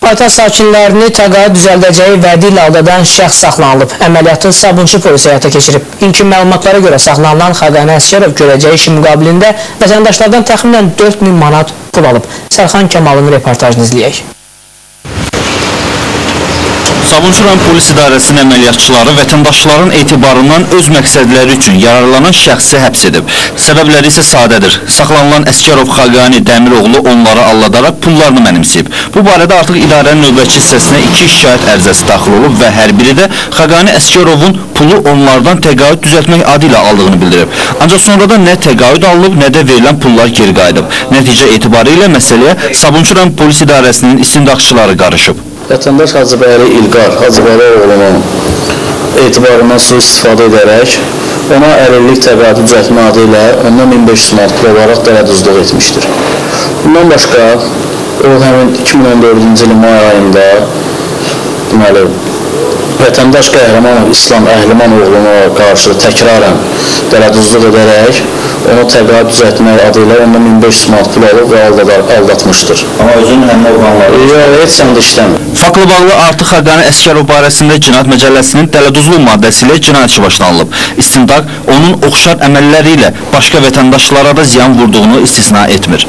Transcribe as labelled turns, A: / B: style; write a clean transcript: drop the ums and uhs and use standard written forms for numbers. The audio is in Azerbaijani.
A: Paytaxt sakinlərini təqaüd düzəldəcəyi vədi ilə aldadan şəxs saxlanılıb. Əməliyyatı Sabunçu polisi həyata keçirib. İlkin məlumatlara görə saxlanılan Xaqani Əsgərov görəcəyi işi müqabilində vətəndaşlardan təxminən 4000 manat pul alıb. Sərxan Kəmalın reportajını izləyək.
B: Sabunçu rayon polis idarəsinin əməliyyatçıları vətəndaşların etibarından öz məqsədləri üçün yararlanan şəxsi həbs edib. Səbəbləri isə sadədir. Saxlanılan Əsgərov Xaqani Dəmiroğlu onları alladaraq pullarını mənimsəyib. Bu barədə artıq idarənin növbətçi hissəsinə 2 şikayət ərizəsi daxil olub və hər biri də Xaqani Əsgərovun pulu onlardan təqaüd düzəltmək adı ilə aldığını bildirib. Ancaq sonradan nə təqaüd alınıb, nə də verilən pullar geri qayıdıb. Nəticə etibarı ilə məsələyə Sabunçu rayon polis idarəsinin istintaqçıları qarışıb.
C: Vətəndaş Hacıbəyli İlqar, Hacıbəyli oğlunun etibarından sui-istifadə edərək ona əlillik təqaüdü düzəltmə adı ilə ondan 1500 manat pul olaraq dələduzluq etmişdir. Bundan başqa, o həmin 2014-cü ilin may ayında deməli, vətəndaş Qəhrəmanov İslam Əhliman oğluna qarşı təkrarən dələduzluq edərək onu təqaüd düzəltmək adı ilə ondan 1500 manat pul alıb və aldatmışdır.
B: Amma özünün həmin orqanları...
C: Yox, heç səndə işləmir.
B: Faktla bağlı artıq Xaqani Əsgərov barəsində Cinayət Məcəlləsinin dələduzluq maddəsi ilə cinayət işi başlanılıb. İstintaq onun oxşar əməlləri ilə başqa vətəndaşlara da ziyan vurduğunu istisna etmir.